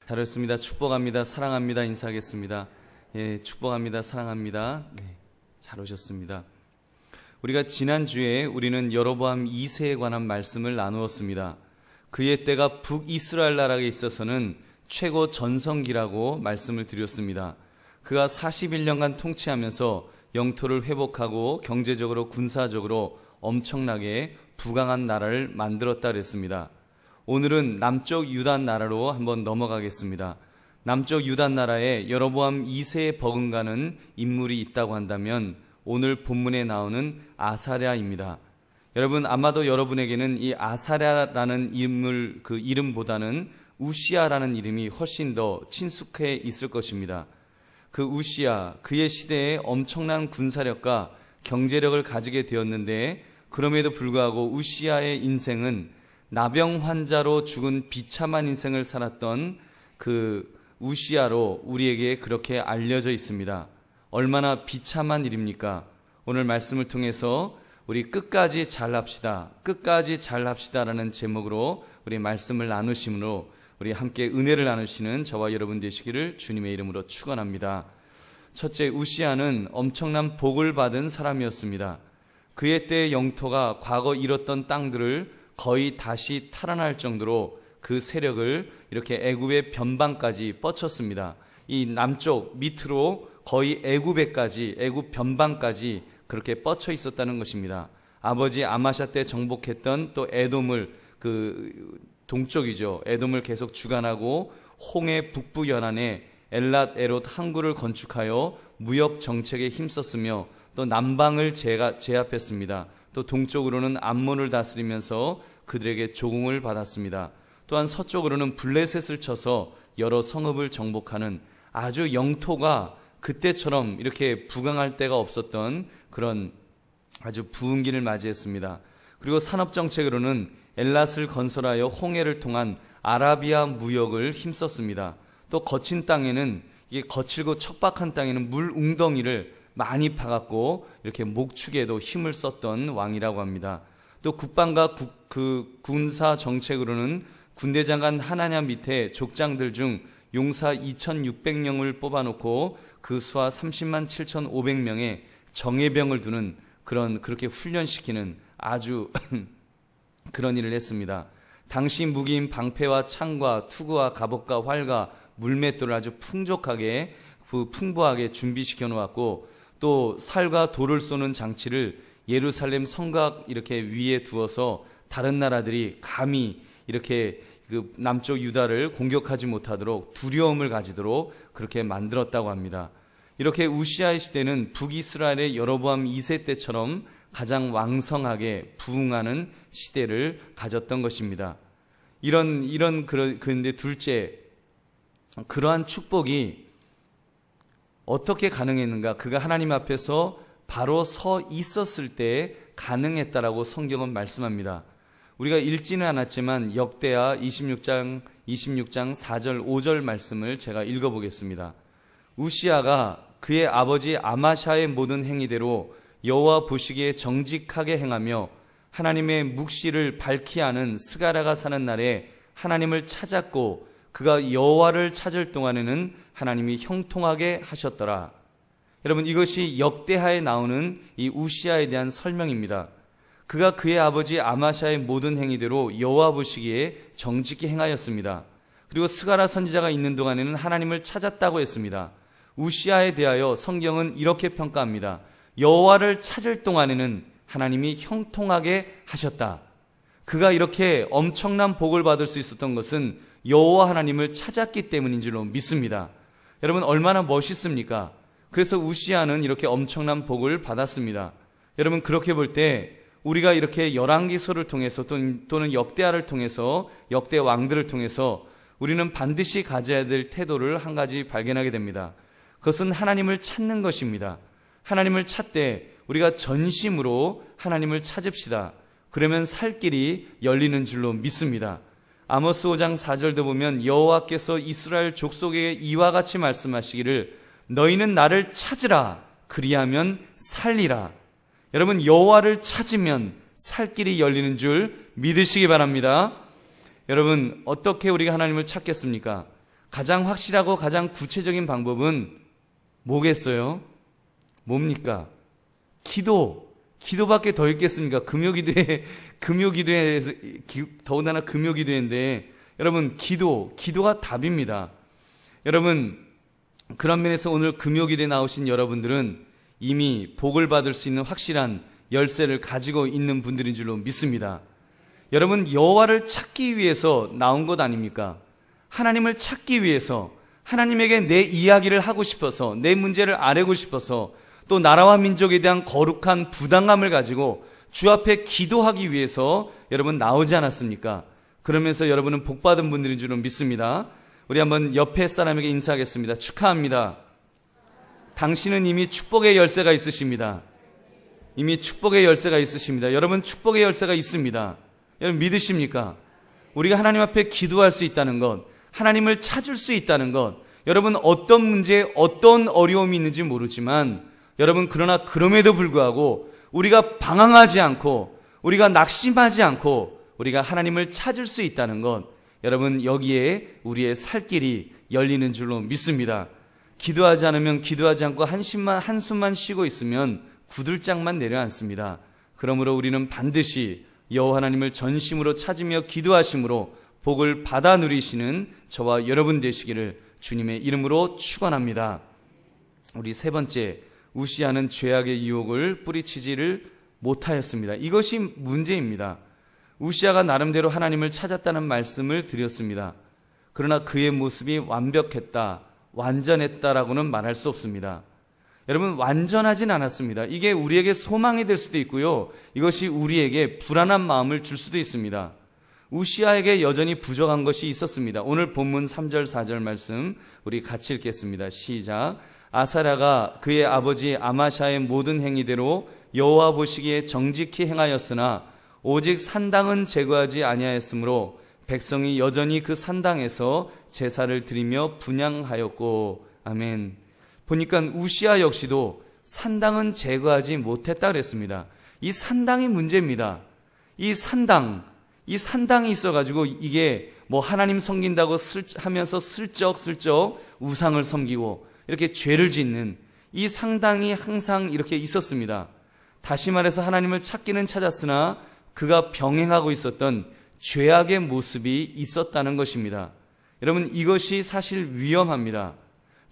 잘했습니다. 축복합니다. 사랑합니다. 인사하겠습니다. 예, 축복합니다. 사랑합니다. 네, 잘 오셨습니다. 우리가 지난주에 우리는 여로보암 2세에 관한 말씀을 나누었습니다. 그의 때가 북이스라엘 나라에 있어서는 최고 전성기라고 말씀을 드렸습니다. 그가 41년간 통치하면서 영토를 회복하고 경제적으로 군사적으로 엄청나게 부강한 나라를 만들었다 그랬습니다. 오늘은 남쪽 유다 나라로 한번 넘어가겠습니다. 남쪽 유다 나라에 여로보암 2세에 버금가는 인물이 있다고 한다면 오늘 본문에 나오는 아사랴입니다. 여러분, 아마도 여러분에게는 이 아사랴라는 인물 그 이름보다는 우시야라는 이름이 훨씬 더 친숙해 있을 것입니다. 그 우시야, 그의 시대에 엄청난 군사력과 경제력을 가지게 되었는데, 그럼에도 불구하고 우시야의 인생은 나병 환자로 죽은 비참한 인생을 살았던 그 우시야로 우리에게 그렇게 알려져 있습니다. 얼마나 비참한 일입니까? 오늘 말씀을 통해서 우리 끝까지 잘합시다, 끝까지 잘합시다라는 제목으로 우리 말씀을 나누심으로 우리 함께 은혜를 나누시는 저와 여러분 되시기를 주님의 이름으로 축원합니다. 첫째, 우시야는 엄청난 복을 받은 사람이었습니다. 그의 때의 영토가 과거 잃었던 땅들을 거의 다시 탈환할 정도로 그 세력을 이렇게 애굽의 변방까지 뻗쳤습니다. 이 남쪽 밑으로 거의 애굽에까지, 애굽 변방까지 그렇게 뻗쳐 있었다는 것입니다. 아버지 아마샤 때 정복했던 또 에돔을, 그 동쪽이죠, 에돔을 계속 주관하고 홍해 북부 연안에 엘랏 에롯 항구를 건축하여 무역 정책에 힘썼으며 또 남방을 제압했습니다. 또 동쪽으로는 암몬을 다스리면서 그들에게 조공을 받았습니다. 또한 서쪽으로는 블레셋을 쳐서 여러 성읍을 정복하는 아주 영토가 그때처럼 이렇게 부강할 때가 없었던 그런 아주 부흥기를 맞이했습니다. 그리고 산업정책으로는 엘랏을 건설하여 홍해를 통한 아라비아 무역을 힘썼습니다. 또 거친 땅에는, 이게 거칠고 척박한 땅에는 물 웅덩이를 많이 파갖고 이렇게 목축에도 힘을 썼던 왕이라고 합니다. 또 국방과 군사 정책으로는 군대장관 하나냐 밑에 족장들 중 용사 2,600명을 뽑아놓고 그 수하 30만 7,500명의 정예병을 두는 그렇게 훈련시키는 아주 그런 일을 했습니다. 당시 무기인 방패와 창과 투구와 갑옷과 활과 물맷돌을 아주 풍부하게 준비시켜 놓았고, 또 살과 돌을 쏘는 장치를 예루살렘 성곽 이렇게 위에 두어서 다른 나라들이 감히 이렇게 그 남쪽 유다를 공격하지 못하도록 두려움을 가지도록 그렇게 만들었다고 합니다. 이렇게 우시야의 시대는 북이스라엘의 여로보암 2세 때처럼 가장 왕성하게 부흥하는 시대를 가졌던 것입니다. 그런데 둘째, 그러한 축복이 어떻게 가능했는가? 그가 하나님 앞에서 바로 서 있었을 때 가능했다라고 성경은 말씀합니다. 우리가 읽지는 않았지만 역대하 26장 4절 5절 말씀을 제가 읽어보겠습니다. 우시야가 그의 아버지 아마샤의 모든 행위대로 여호와 보시기에 정직하게 행하며 하나님의 묵시를 밝히 아는 스가랴가 사는 날에 하나님을 찾았고, 그가 여호와를 찾을 동안에는 하나님이 형통하게 하셨더라. 여러분, 이것이 역대하에 나오는 이 우시야에 대한 설명입니다. 그가 그의 아버지 아마샤의 모든 행위대로 여호와 보시기에 정직히 행하였습니다. 그리고 스가랴 선지자가 있는 동안에는 하나님을 찾았다고 했습니다. 우시야에 대하여 성경은 이렇게 평가합니다. 여호와를 찾을 동안에는 하나님이 형통하게 하셨다. 그가 이렇게 엄청난 복을 받을 수 있었던 것은 여호와 하나님을 찾았기 때문인 줄로 믿습니다. 여러분, 얼마나 멋있습니까? 그래서 우시야는 이렇게 엄청난 복을 받았습니다. 여러분, 그렇게 볼 때 우리가 이렇게 열왕기서를 통해서 또는 역대하를 통해서, 역대 왕들을 통해서 우리는 반드시 가져야 될 태도를 한 가지 발견하게 됩니다. 그것은 하나님을 찾는 것입니다. 하나님을 찾되 우리가 전심으로 하나님을 찾읍시다. 그러면 살 길이 열리는 줄로 믿습니다. 아모스 5장 4절도 보면 여호와께서 이스라엘 족속에게 이와 같이 말씀하시기를 너희는 나를 찾으라, 그리하면 살리라. 여러분, 여호와를 찾으면 살 길이 열리는 줄 믿으시기 바랍니다. 여러분, 어떻게 우리가 하나님을 찾겠습니까? 가장 확실하고 가장 구체적인 방법은 뭐겠어요? 뭡니까? 기도밖에 더 있겠습니까? 금요기도에서 더군다나 금요기도인데 여러분 기도가 답입니다. 여러분 그런 면에서 오늘 금요기도에 나오신 여러분들은 이미 복을 받을 수 있는 확실한 열쇠를 가지고 있는 분들인 줄로 믿습니다. 여러분 여호와를 찾기 위해서 나온 것 아닙니까? 하나님을 찾기 위해서 하나님에게 내 이야기를 하고 싶어서 내 문제를 아뢰고 싶어서 또 나라와 민족에 대한 거룩한 부담감을 가지고 주 앞에 기도하기 위해서 여러분 나오지 않았습니까? 그러면서 여러분은 복받은 분들인 줄로 믿습니다. 우리 한번 옆에 사람에게 인사하겠습니다. 축하합니다. 당신은 이미 축복의 열쇠가 있으십니다. 이미 축복의 열쇠가 있으십니다. 여러분 축복의 열쇠가 있습니다. 여러분 믿으십니까? 우리가 하나님 앞에 기도할 수 있다는 것, 하나님을 찾을 수 있다는 것, 여러분 어떤 문제에 어떤 어려움이 있는지 모르지만 여러분 그러나 그럼에도 불구하고 우리가 방황하지 않고 우리가 낙심하지 않고 우리가 하나님을 찾을 수 있다는 것, 여러분 여기에 우리의 살 길이 열리는 줄로 믿습니다. 기도하지 않으면 기도하지 않고 한숨만 쉬고 있으면 구들장만 내려앉습니다. 그러므로 우리는 반드시 여호와 하나님을 전심으로 찾으며 기도하심으로 복을 받아 누리시는 저와 여러분 되시기를 주님의 이름으로 축원합니다. 우리 세 번째, 우시아는 죄악의 유혹을 뿌리치지를 못하였습니다. 이것이 문제입니다. 우시아가 나름대로 하나님을 찾았다는 말씀을 드렸습니다. 그러나 그의 모습이 완벽했다, 완전했다라고는 말할 수 없습니다. 여러분 완전하진 않았습니다. 이게 우리에게 소망이 될 수도 있고요, 이것이 우리에게 불안한 마음을 줄 수도 있습니다. 우시아에게 여전히 부족한 것이 있었습니다. 오늘 본문 3절 4절 말씀 우리 같이 읽겠습니다. 시작. 아사랴가 그의 아버지 아마샤의 모든 행위대로 여호와 보시기에 정직히 행하였으나 오직 산당은 제거하지 아니하였으므로 백성이 여전히 그 산당에서 제사를 드리며 분향하였고. 아멘. 보니까 우시아 역시도 산당은 제거하지 못했다 그랬습니다. 이 산당이 문제입니다. 이 산당이 있어가지고 이게 뭐 하나님 섬긴다고 하면서 슬쩍슬쩍 우상을 섬기고 이렇게 죄를 짓는 이 상당이 항상 이렇게 있었습니다. 다시 말해서 하나님을 찾기는 찾았으나 그가 병행하고 있었던 죄악의 모습이 있었다는 것입니다. 여러분 이것이 사실 위험합니다.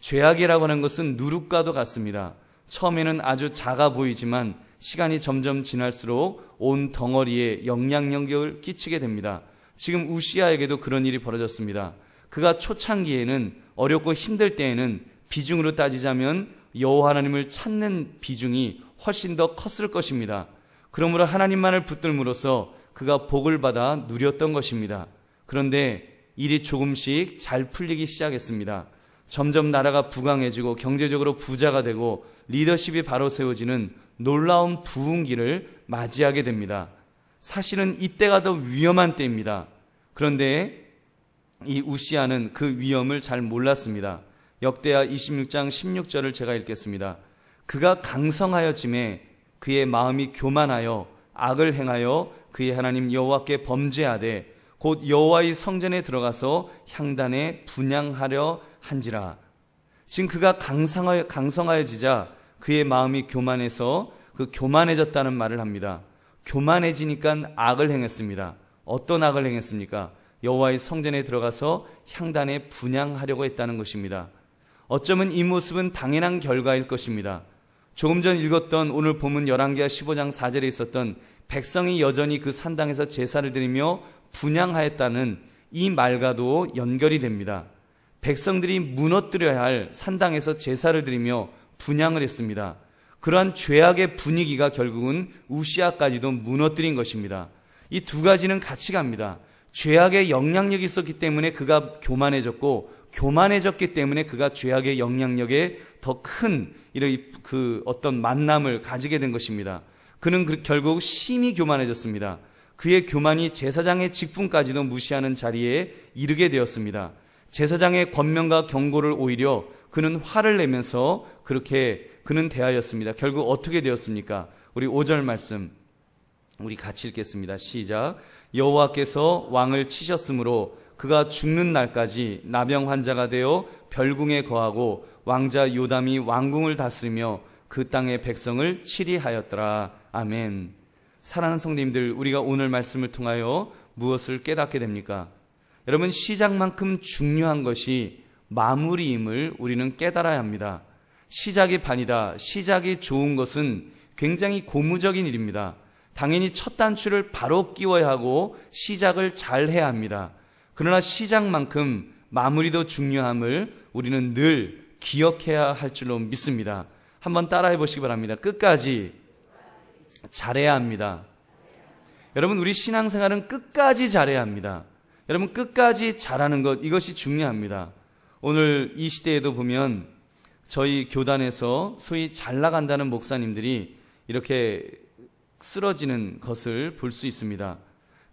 죄악이라고 하는 것은 누룩과도 같습니다. 처음에는 아주 작아 보이지만 시간이 점점 지날수록 온 덩어리에 영향력을 끼치게 됩니다. 지금 우시아에게도 그런 일이 벌어졌습니다. 그가 초창기에는 어렵고 힘들 때에는 비중으로 따지자면 여호와 하나님을 찾는 비중이 훨씬 더 컸을 것입니다. 그러므로 하나님만을 붙들므로써 그가 복을 받아 누렸던 것입니다. 그런데 일이 조금씩 잘 풀리기 시작했습니다. 점점 나라가 부강해지고 경제적으로 부자가 되고 리더십이 바로 세워지는 놀라운 부흥기를 맞이하게 됩니다. 사실은 이때가 더 위험한 때입니다. 그런데 이 우시아는 그 위험을 잘 몰랐습니다. 역대하 26장 16절을 제가 읽겠습니다. 그가 강성하여짐에 그의 마음이 교만하여 악을 행하여 그의 하나님 여호와께 범죄하되 곧 여호와의 성전에 들어가서 향단에 분향하려 한지라. 지금 그가 강성하여지자 그의 마음이 교만해서 그 교만해졌다는 말을 합니다. 교만해지니까 악을 행했습니다. 어떤 악을 행했습니까? 여호와의 성전에 들어가서 향단에 분향하려고 했다는 것입니다. 어쩌면 이 모습은 당연한 결과일 것입니다. 조금 전 읽었던 오늘 본문 열왕기하 15장 4절에 있었던 백성이 여전히 그 산당에서 제사를 드리며 분향하였다는 이 말과도 연결이 됩니다. 백성들이 무너뜨려야 할 산당에서 제사를 드리며 분향을 했습니다. 그러한 죄악의 분위기가 결국은 우시아까지도 무너뜨린 것입니다. 이 두 가지는 같이 갑니다. 죄악의 영향력이 있었기 때문에 그가 교만해졌고, 교만해졌기 때문에 그가 죄악의 영향력에 더 큰 그 어떤 만남을 가지게 된 것입니다. 그는 결국 심히 교만해졌습니다. 그의 교만이 제사장의 직분까지도 무시하는 자리에 이르게 되었습니다. 제사장의 권면과 경고를 오히려 그는 화를 내면서 그렇게 그는 대하였습니다. 결국 어떻게 되었습니까? 우리 5절 말씀 우리 같이 읽겠습니다. 시작. 여호와께서 왕을 치셨으므로 그가 죽는 날까지 나병 환자가 되어 별궁에 거하고 왕자 요담이 왕궁을 다스리며 그 땅의 백성을 치리하였더라. 아멘. 사랑하는 성도님들, 우리가 오늘 말씀을 통하여 무엇을 깨닫게 됩니까? 여러분, 시작만큼 중요한 것이 마무리임을 우리는 깨달아야 합니다. 시작이 반이다. 시작이 좋은 것은 굉장히 고무적인 일입니다. 당연히 첫 단추를 바로 끼워야 하고 시작을 잘 해야 합니다. 그러나 시작만큼 마무리도 중요함을 우리는 늘 기억해야 할 줄로 믿습니다. 한번 따라해 보시기 바랍니다. 끝까지 잘해야 합니다. 여러분, 우리 신앙생활은 끝까지 잘해야 합니다. 여러분, 끝까지 잘하는 것, 이것이 중요합니다. 오늘 이 시대에도 보면 저희 교단에서 소위 잘 나간다는 목사님들이 이렇게 쓰러지는 것을 볼 수 있습니다.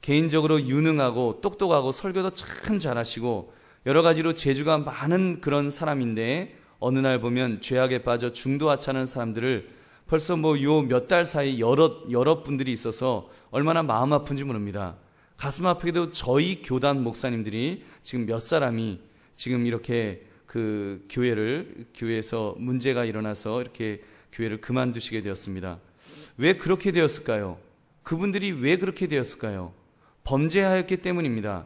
개인적으로 유능하고 똑똑하고 설교도 참 잘하시고 여러 가지로 재주가 많은 그런 사람인데 어느 날 보면 죄악에 빠져 중도 하찮은 사람들을 벌써 요 몇 달 사이 여러 분들이 있어서 얼마나 마음 아픈지 모릅니다. 가슴 아프게도 저희 교단 목사님들이 지금 몇 사람이 지금 이렇게 그 교회에서 문제가 일어나서 이렇게 교회를 그만두시게 되었습니다. 왜 그렇게 되었을까요? 그분들이 왜 그렇게 되었을까요? 범죄하였기 때문입니다.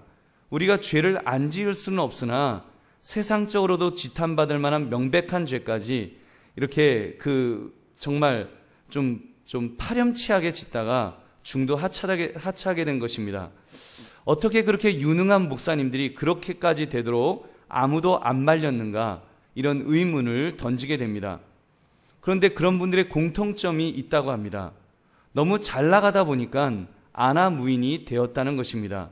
우리가 죄를 안 지을 수는 없으나 세상적으로도 지탄받을 만한 명백한 죄까지 이렇게 정말 좀 파렴치하게 짓다가 중도 하차하게 된 것입니다. 어떻게 그렇게 유능한 목사님들이 그렇게까지 되도록 아무도 안 말렸는가, 이런 의문을 던지게 됩니다. 그런데 그런 분들의 공통점이 있다고 합니다. 너무 잘 나가다 보니까 아나무인이 되었다는 것입니다.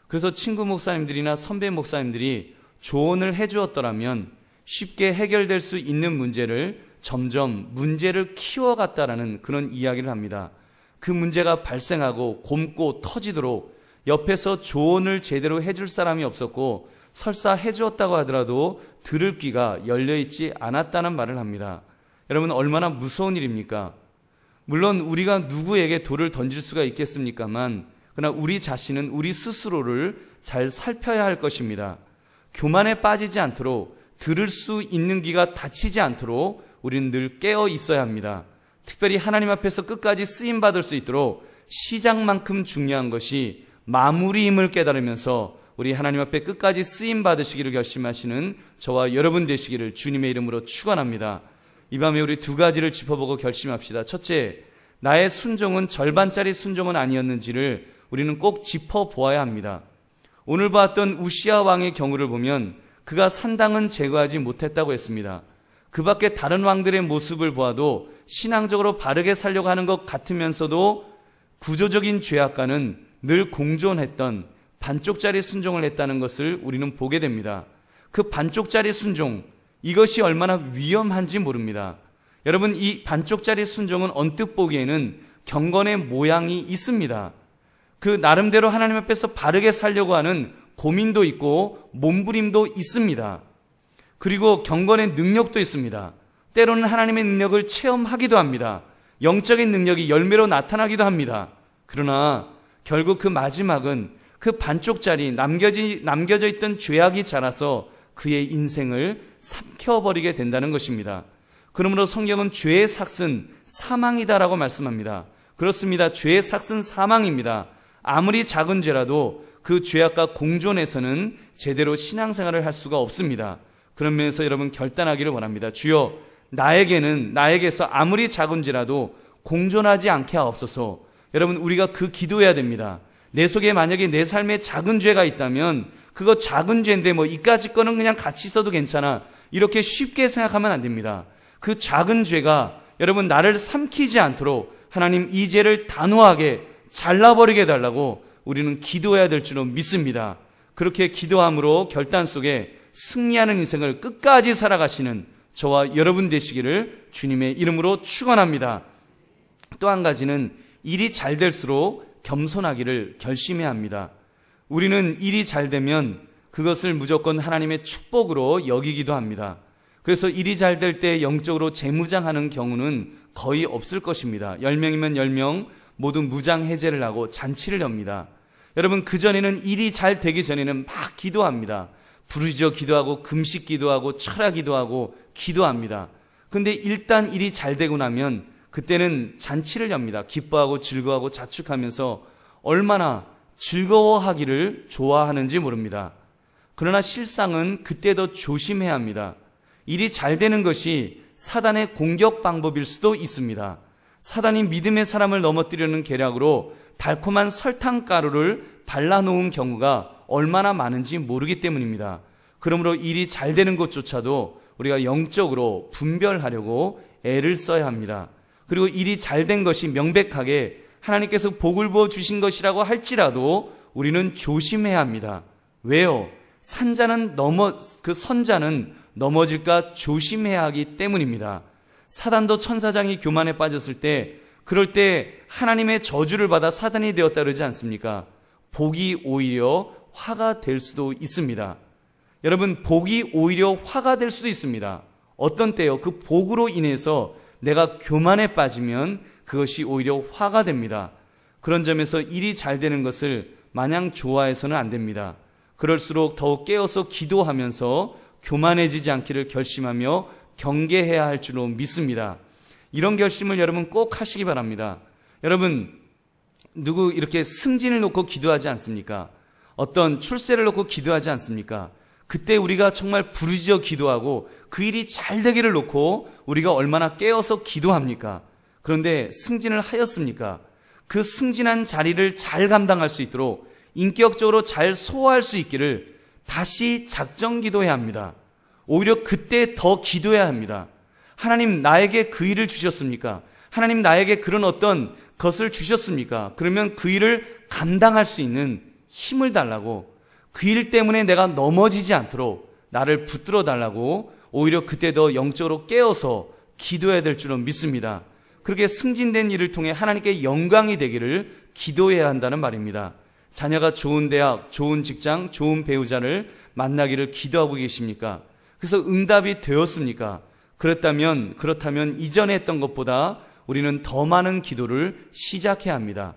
그래서 친구 목사님들이나 선배 목사님들이 조언을 해주었더라면 쉽게 해결될 수 있는 문제를 점점 문제를 키워갔다라는 그런 이야기를 합니다. 그 문제가 발생하고 곪고 터지도록 옆에서 조언을 제대로 해줄 사람이 없었고 설사 해주었다고 하더라도 들을 귀가 열려있지 않았다는 말을 합니다. 여러분, 얼마나 무서운 일입니까? 물론 우리가 누구에게 돌을 던질 수가 있겠습니까만 그러나 우리 자신은 우리 스스로를 잘 살펴야 할 것입니다. 교만에 빠지지 않도록, 들을 수 있는 귀가 닫히지 않도록 우리는 늘 깨어 있어야 합니다. 특별히 하나님 앞에서 끝까지 쓰임받을 수 있도록 시작만큼 중요한 것이 마무리임을 깨달으면서 우리 하나님 앞에 끝까지 쓰임받으시기를 결심하시는 저와 여러분 되시기를 주님의 이름으로 축원합니다. 이 밤에 우리 두 가지를 짚어보고 결심합시다. 첫째, 나의 순종은 절반짜리 순종은 아니었는지를 우리는 꼭 짚어보아야 합니다. 오늘 보았던 우시아 왕의 경우를 보면 그가 산당은 제거하지 못했다고 했습니다. 그 밖에 다른 왕들의 모습을 보아도 신앙적으로 바르게 살려고 하는 것 같으면서도 구조적인 죄악과는 늘 공존했던 반쪽짜리 순종을 했다는 것을 우리는 보게 됩니다. 그 반쪽짜리 순종, 이것이 얼마나 위험한지 모릅니다. 여러분, 이 반쪽짜리 순종은 언뜻 보기에는 경건의 모양이 있습니다. 그 나름대로 하나님 앞에서 바르게 살려고 하는 고민도 있고 몸부림도 있습니다. 그리고 경건의 능력도 있습니다. 때로는 하나님의 능력을 체험하기도 합니다. 영적인 능력이 열매로 나타나기도 합니다. 그러나 결국 그 마지막은 그 반쪽짜리 남겨져 있던 죄악이 자라서 그의 인생을 삼켜버리게 된다는 것입니다. 그러므로 성경은 죄의 삭은 사망이다라고 말씀합니다. 그렇습니다. 죄의 삭은 사망입니다. 아무리 작은 죄라도 그 죄악과 공존해서는 제대로 신앙생활을 할 수가 없습니다. 그런 면에서 여러분 결단하기를 원합니다. 주여, 나에게서 아무리 작은 죄라도 공존하지 않게 하옵소서. 여러분, 우리가 그 기도해야 됩니다. 내 속에 만약에 내 삶에 작은 죄가 있다면 그거 작은 죄인데 이까짓 거는 그냥 같이 있어도 괜찮아, 이렇게 쉽게 생각하면 안 됩니다. 그 작은 죄가 여러분 나를 삼키지 않도록 하나님 이 죄를 단호하게 잘라버리게 해달라고 우리는 기도해야 될 줄로 믿습니다. 그렇게 기도함으로 결단 속에 승리하는 인생을 끝까지 살아가시는 저와 여러분 되시기를 주님의 이름으로 축원합니다. 또 한 가지는 일이 잘 될수록 겸손하기를 결심해야 합니다. 우리는 일이 잘 되면 그것을 무조건 하나님의 축복으로 여기기도 합니다. 그래서 일이 잘 될 때 영적으로 재무장하는 경우는 거의 없을 것입니다. 10명이면 10명 모두 무장 해제를 하고 잔치를 엽니다. 여러분, 그전에는 일이 잘 되기 전에는 막 기도합니다. 부르짖어 기도하고 금식 기도하고 철야 기도하고 기도합니다. 근데 일단 일이 잘 되고 나면 그때는 잔치를 엽니다. 기뻐하고 즐거워하고 자축하면서 얼마나 즐거워하기를 좋아하는지 모릅니다. 그러나 실상은 그때 더 조심해야 합니다. 일이 잘 되는 것이 사단의 공격 방법일 수도 있습니다. 사단이 믿음의 사람을 넘어뜨리려는 계략으로 달콤한 설탕가루를 발라놓은 경우가 얼마나 많은지 모르기 때문입니다. 그러므로 일이 잘 되는 것조차도 우리가 영적으로 분별하려고 애를 써야 합니다. 그리고 일이 잘 된 것이 명백하게 하나님께서 복을 부어 주신 것이라고 할지라도 우리는 조심해야 합니다. 왜요? 그 선자는 넘어질까 조심해야 하기 때문입니다. 사단도 천사장이 교만에 빠졌을 때, 그럴 때 하나님의 저주를 받아 사단이 되었다 그러지 않습니까? 복이 오히려 화가 될 수도 있습니다. 여러분, 복이 오히려 화가 될 수도 있습니다. 어떤 때요? 그 복으로 인해서 내가 교만에 빠지면 그것이 오히려 화가 됩니다. 그런 점에서 일이 잘 되는 것을 마냥 좋아해서는 안 됩니다. 그럴수록 더욱 깨어서 기도하면서 교만해지지 않기를 결심하며 경계해야 할 줄로 믿습니다. 이런 결심을 여러분 꼭 하시기 바랍니다. 여러분, 누구 이렇게 승진을 놓고 기도하지 않습니까? 어떤 출세를 놓고 기도하지 않습니까? 그때 우리가 정말 부르짖어 기도하고 그 일이 잘 되기를 놓고 우리가 얼마나 깨어서 기도합니까? 그런데 승진을 하였습니까? 그 승진한 자리를 잘 감당할 수 있도록 인격적으로 잘 소화할 수 있기를 다시 작정 기도해야 합니다. 오히려 그때 더 기도해야 합니다. 하나님, 나에게 그 일을 주셨습니까? 하나님, 나에게 그런 어떤 것을 주셨습니까? 그러면 그 일을 감당할 수 있는 힘을 달라고, 그 일 때문에 내가 넘어지지 않도록 나를 붙들어 달라고 오히려 그때 더 영적으로 깨어서 기도해야 될 줄은 믿습니다. 그렇게 승진된 일을 통해 하나님께 영광이 되기를 기도해야 한다는 말입니다. 자녀가 좋은 대학, 좋은 직장, 좋은 배우자를 만나기를 기도하고 계십니까? 그래서 응답이 되었습니까? 그렇다면 이전에 했던 것보다 우리는 더 많은 기도를 시작해야 합니다.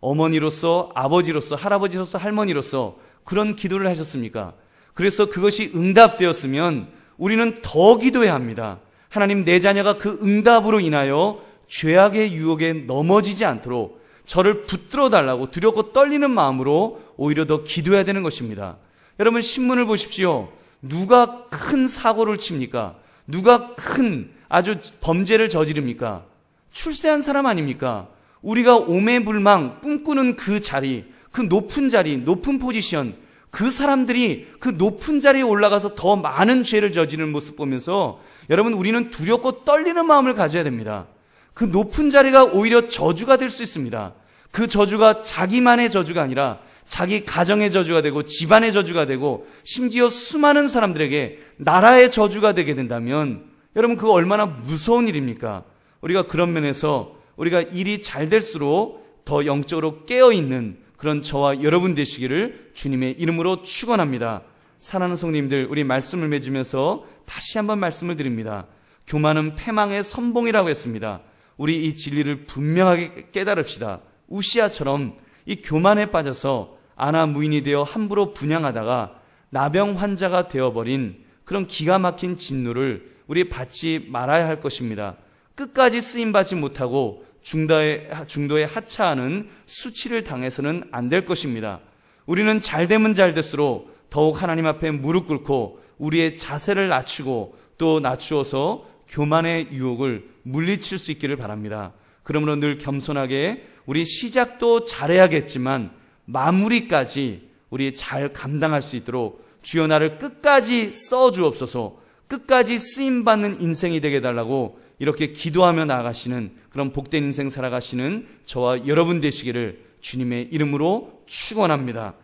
어머니로서, 아버지로서, 할아버지로서, 할머니로서 그런 기도를 하셨습니까? 그래서 그것이 응답되었으면 우리는 더 기도해야 합니다. 하나님, 내 자녀가 그 응답으로 인하여 죄악의 유혹에 넘어지지 않도록 저를 붙들어 달라고 두렵고 떨리는 마음으로 오히려 더 기도해야 되는 것입니다. 여러분, 신문을 보십시오. 누가 큰 사고를 칩니까? 누가 큰 아주 범죄를 저지릅니까? 출세한 사람 아닙니까? 우리가 오매불망 꿈꾸는 그 자리, 그 높은 자리, 높은 포지션, 그 사람들이 그 높은 자리에 올라가서 더 많은 죄를 저지르는 모습 보면서 여러분, 우리는 두렵고 떨리는 마음을 가져야 됩니다. 그 높은 자리가 오히려 저주가 될 수 있습니다. 그 저주가 자기만의 저주가 아니라 자기 가정의 저주가 되고 집안의 저주가 되고 심지어 수많은 사람들에게 나라의 저주가 되게 된다면 여러분, 그거 얼마나 무서운 일입니까? 우리가 그런 면에서 우리가 일이 잘 될수록 더 영적으로 깨어있는 그런 저와 여러분 되시기를 주님의 이름으로 축원합니다. 사랑하는 성도님들, 우리 말씀을 맺으면서 다시 한번 말씀을 드립니다. 교만은 패망의 선봉이라고 했습니다. 우리 이 진리를 분명하게 깨달읍시다. 우시아처럼 이 교만에 빠져서 아나무인이 되어 함부로 분양하다가 나병 환자가 되어버린 그런 기가 막힌 진노를 우리 받지 말아야 할 것입니다. 끝까지 쓰임받지 못하고 중도에 하차하는 수치를 당해서는 안 될 것입니다. 우리는 잘되면 잘될수록 더욱 하나님 앞에 무릎 꿇고 우리의 자세를 낮추고 또 낮추어서 교만의 유혹을 물리칠 수 있기를 바랍니다. 그러므로 늘 겸손하게 우리 시작도 잘해야겠지만 마무리까지 우리 잘 감당할 수 있도록 주여 나를 끝까지 써주옵소서, 끝까지 쓰임받는 인생이 되게 해달라고 이렇게 기도하며 나아가시는 그런 복된 인생 살아가시는 저와 여러분 되시기를 주님의 이름으로 축원합니다.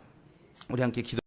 우리 함께 기도